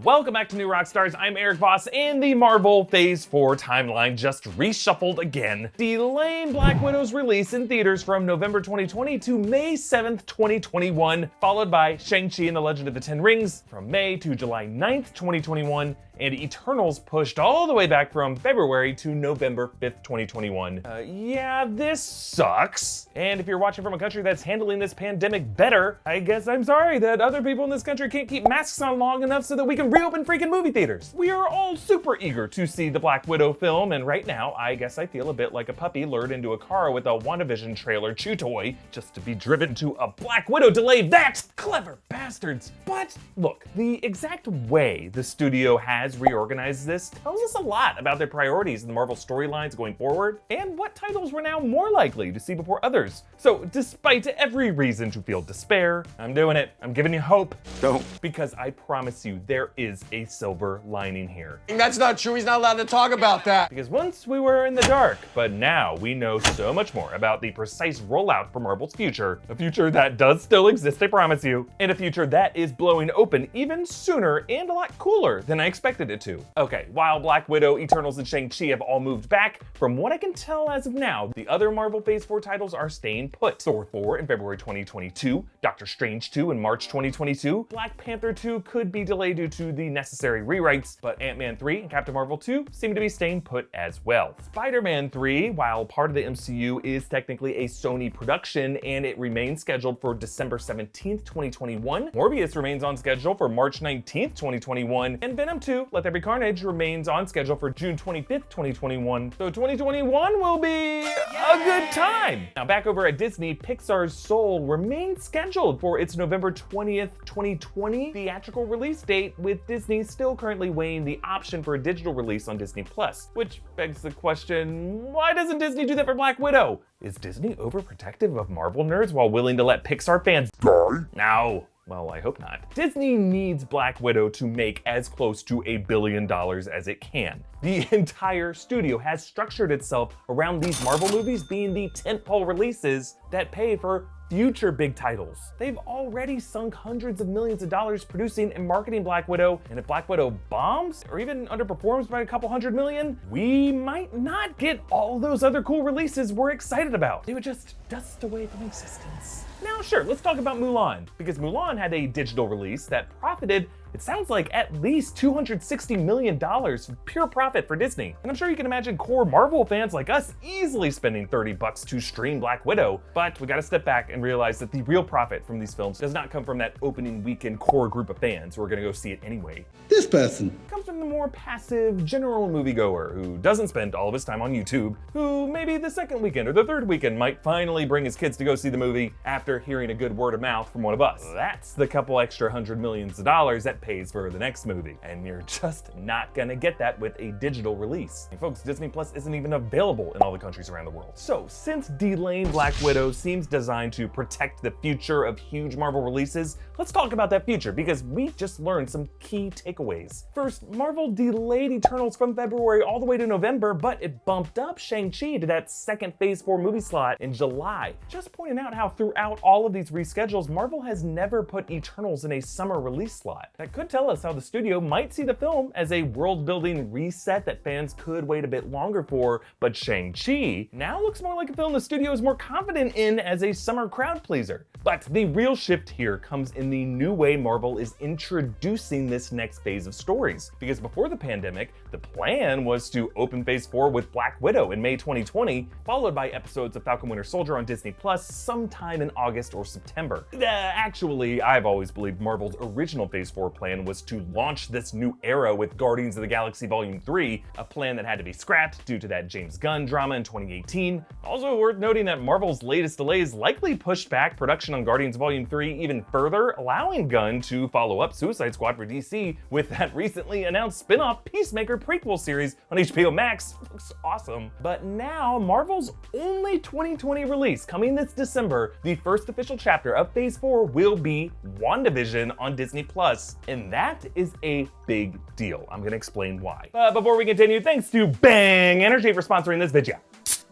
Welcome back to New Rockstars. I'm Erik Voss, and the Marvel Phase 4 timeline just reshuffled again, delaying Black Widow's release in theaters from November 2020 to May 7th, 2021, followed by Shang-Chi and the Legend of the Ten Rings from May to July 9th, 2021, and Eternals pushed all the way back from February to November 5th, 2021. Yeah, this sucks. And if you're watching from a country that's handling this pandemic better, I guess I'm sorry that other people in this country can't keep masks on long enough so that we can reopen freaking movie theaters. We are all super eager to see the Black Widow film, and right now, I guess I feel a bit like a puppy lured into a car with a WandaVision trailer chew toy just to be driven to a Black Widow delay. That clever bastards. But look, the exact way the studio has reorganized this tells us a lot about their priorities in the Marvel storylines going forward, and what titles we're now more likely to see before others. So despite every reason to feel despair, I'm doing it. I'm giving you hope. Don't. Because I promise you, there is a silver lining here. That's not true. He's not allowed to talk about that. Because once we were in the dark, but now we know so much more about the precise rollout for Marvel's future. A future that does still exist, I promise you. And a future that is blowing open even sooner and a lot cooler than I expected it to. Okay, while Black Widow, Eternals, and Shang-Chi have all moved back, from what I can tell as of now, the other Marvel Phase 4 titles are staying put. Thor 4 in February 2022, Doctor Strange 2 in March 2022, Black Panther 2 could be delayed due to the necessary rewrites, but Ant-Man 3 and Captain Marvel 2 seem to be staying put as well. Spider-Man 3, while part of the MCU, is technically a Sony production and it remains scheduled for December 17th, 2021. Morbius remains on schedule for March 19th, 2021, and Venom 2, Let There Be Carnage, remains on schedule for June 25th, 2021. So 2021 will be a good time. Now back over at Disney, Pixar's Soul remains scheduled for its November 20th, 2020 theatrical release date, with Disney still currently weighing the option for a digital release on Disney+. Which begs the question, why doesn't Disney do that for Black Widow? Is Disney overprotective of Marvel nerds while willing to let Pixar fans die? No. Well, I hope not. Disney needs Black Widow to make as close to $1 billion as it can. The entire studio has structured itself around these Marvel movies being the tentpole releases that pay for future big titles. They've already sunk hundreds of millions of dollars producing and marketing Black Widow, and if Black Widow bombs or even underperforms by a couple $100 million, we might not get all those other cool releases we're excited about. They would just dust away from existence. Now sure, let's talk about Mulan, because Mulan had a digital release that profited, it sounds like, at least $260 million of pure profit for Disney. And I'm sure you can imagine core Marvel fans like us easily spending $30 to stream Black Widow, but we gotta step back and realize that the real profit from these films does not come from that opening weekend core group of fans who are gonna go see it anyway. This person. It comes from the more passive, general moviegoer who doesn't spend all of his time on YouTube, who maybe the second weekend or the third weekend might finally bring his kids to go see the movie after hearing a good word of mouth from one of us. That's the couple extra $100 million that pays for the next movie, and you're just not gonna get that with a digital release. And folks, Disney Plus isn't even available in all the countries around the world. So since delaying Black Widow seems designed to protect the future of huge Marvel releases, let's talk about that future, because we just learned some key takeaways. First, Marvel delayed Eternals from February all the way to November, but it bumped up Shang-Chi to that second Phase 4 movie slot in July. Just pointing out how throughout all of these reschedules, Marvel has never put Eternals in a summer release slot. That could tell us how the studio might see the film as a world-building reset that fans could wait a bit longer for, but Shang-Chi now looks more like a film the studio is more confident in as a summer crowd pleaser. But the real shift here comes in the new way Marvel is introducing this next phase of stories. Because before the pandemic, the plan was to open Phase 4 with Black Widow in May 2020, followed by episodes of Falcon Winter Soldier on Disney Plus sometime in August or September. Actually, I've always believed Marvel's original Phase 4 plan was to launch this new era with Guardians of the Galaxy Volume 3, a plan that had to be scrapped due to that James Gunn drama in 2018. Also worth noting that Marvel's latest delays likely pushed back production on Guardians Volume 3 even further, allowing Gunn to follow up Suicide Squad for DC with that recently announced spin-off Peacemaker prequel series on HBO Max. Looks awesome. But now, Marvel's only 2020 release, coming this December, the first official chapter of Phase 4 will be WandaVision on Disney Plus, and that is a big deal. I'm gonna explain why. But before we continue, thanks to Bang Energy for sponsoring this video.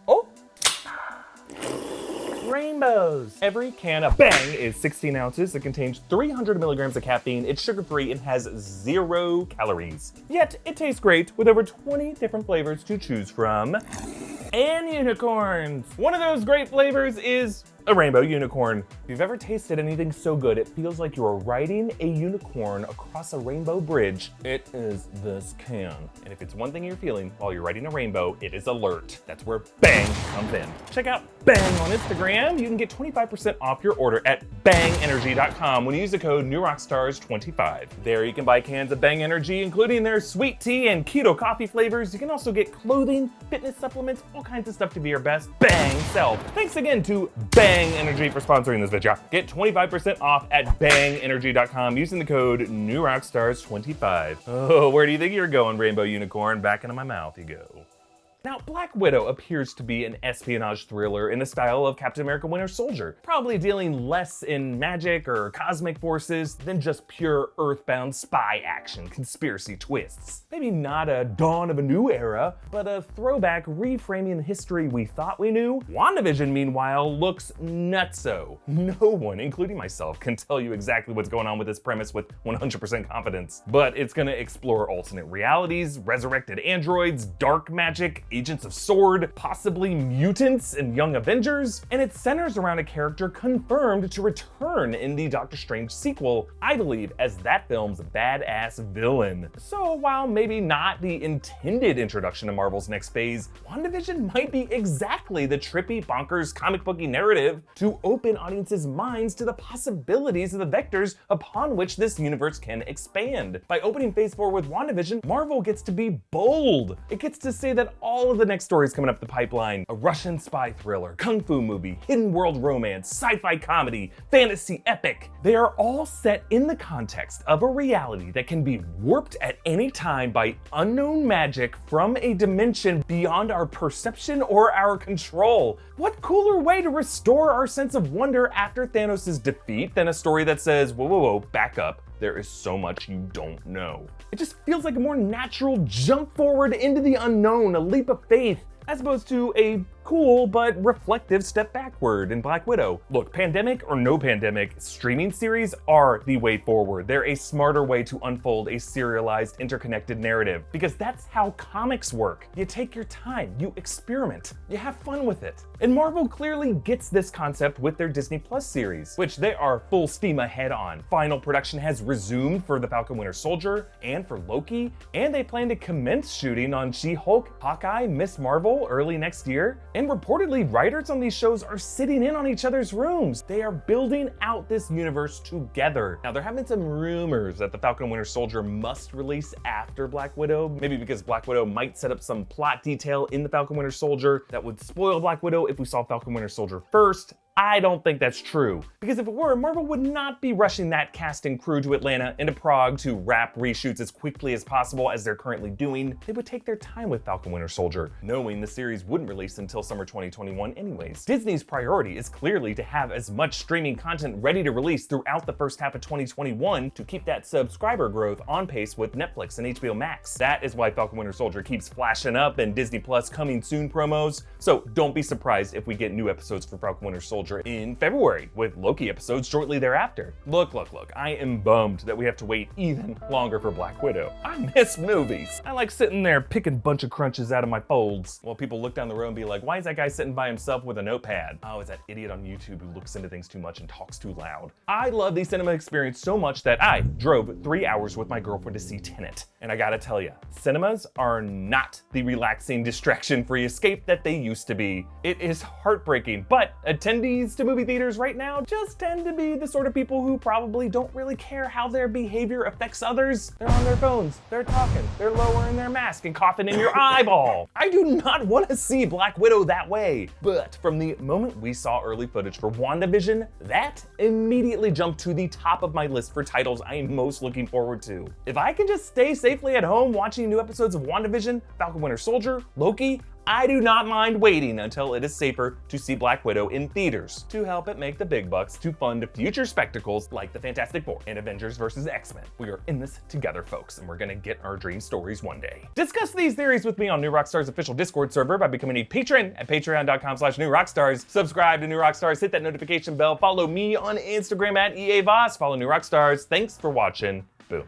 Oh! rainbows. Every can of Bang is 16 ounces. It contains 300 milligrams of caffeine. It's sugar-free and has 0 calories. Yet it tastes great with over 20 different flavors to choose from. And unicorns. One of those great flavors is a rainbow unicorn. If you've ever tasted anything so good, it feels like you're riding a unicorn across a rainbow bridge. It is this can. And if it's one thing you're feeling while you're riding a rainbow, it is alert. That's where Bang comes in. Check out Bang on Instagram. You can get 25% off your order at bangenergy.com when you use the code NewRockstars25. There you can buy cans of Bang Energy, including their sweet tea and keto coffee flavors. You can also get clothing, fitness supplements, all kinds of stuff to be your best Bang self. Thanks again to Bang Energy for sponsoring this video. Get 25% off at bangenergy.com using the code NewRockstars25. Oh, where do you think you're going, Rainbow Unicorn? Back into my mouth you go. Now, Black Widow appears to be an espionage thriller in the style of Captain America Winter Soldier, probably dealing less in magic or cosmic forces than just pure earthbound spy action conspiracy twists. Maybe not a dawn of a new era, but a throwback reframing the history we thought we knew. WandaVision, meanwhile, looks nutso. No one, including myself, can tell you exactly what's going on with this premise with 100% confidence, but it's gonna explore alternate realities, resurrected androids, dark magic, Agents of S.W.O.R.D., possibly mutants and Young Avengers, and it centers around a character confirmed to return in the Doctor Strange sequel, I believe, as that film's badass villain. So while maybe not the intended introduction to Marvel's next phase, WandaVision might be exactly the trippy, bonkers, comic booky narrative to open audiences' minds to the possibilities of the vectors upon which this universe can expand. By opening Phase 4 with WandaVision, Marvel gets to be bold. It gets to say that all of the next stories coming up the pipeline, a Russian spy thriller, kung fu movie, hidden world romance, sci-fi comedy, fantasy epic, they are all set in the context of a reality that can be warped at any time by unknown magic from a dimension beyond our perception or our control. What cooler way to restore our sense of wonder after Thanos' defeat than a story that says, whoa, whoa, whoa, back up. There is so much you don't know. It just feels like a more natural jump forward into the unknown, a leap of faith, as opposed to a cool but reflective step backward in Black Widow. Look, pandemic or no pandemic, streaming series are the way forward. They're a smarter way to unfold a serialized, interconnected narrative, because that's how comics work. You take your time, you experiment, you have fun with it. And Marvel clearly gets this concept with their Disney Plus series, which they are full steam ahead on. Final production has resumed for the Falcon Winter Soldier and for Loki, and they plan to commence shooting on She-Hulk, Hawkeye, Miss Marvel early next year. And reportedly, writers on these shows are sitting in on each other's rooms. They are building out this universe together. Now, there have been some rumors that the Falcon Winter Soldier must release after Black Widow, maybe because Black Widow might set up some plot detail in the Falcon Winter Soldier that would spoil Black Widow if we saw Falcon Winter Soldier first. I don't think that's true, because if it were, Marvel would not be rushing that cast and crew to Atlanta and to Prague to wrap reshoots as quickly as possible as they're currently doing. They would take their time with Falcon Winter Soldier, knowing the series wouldn't release until summer 2021 anyways. Disney's priority is clearly to have as much streaming content ready to release throughout the first half of 2021 to keep that subscriber growth on pace with Netflix and HBO Max. That is why Falcon Winter Soldier keeps flashing up in Disney Plus coming soon promos, so don't be surprised if we get new episodes for Falcon Winter Soldier in February, with Loki episodes shortly thereafter. Look, I am bummed that we have to wait even longer for Black Widow. I miss movies. I like sitting there picking a bunch of crunches out of my folds while people look down the road and be like, why is that guy sitting by himself with a notepad? Oh, it's that idiot on YouTube who looks into things too much and talks too loud. I love the cinema experience so much that I drove 3 hours with my girlfriend to see Tenet. And I gotta tell ya, cinemas are not the relaxing, distraction-free escape that they used to be. It is heartbreaking, but attendees to movie theaters right now just tend to be the sort of people who probably don't really care how their behavior affects others. They're on their phones, they're talking, they're lowering their mask and coughing in your eyeball. I do not want to see Black Widow that way. But from the moment we saw early footage for WandaVision, that immediately jumped to the top of my list for titles I am most looking forward to. If I can just stay safely at home watching new episodes of WandaVision, Falcon Winter Soldier, Loki, I do not mind waiting until it is safer to see Black Widow in theaters to help it make the big bucks to fund future spectacles like the Fantastic Four and Avengers vs. X-Men. We are in this together, folks, and we're gonna get our dream stories one day. Discuss these theories with me on New Rockstars' official Discord server by becoming a patron at patreon.com/newrockstars. Subscribe to New Rockstars, hit that notification bell, follow me on Instagram at EA Voss, follow New Rockstars. Thanks for watching. Boom.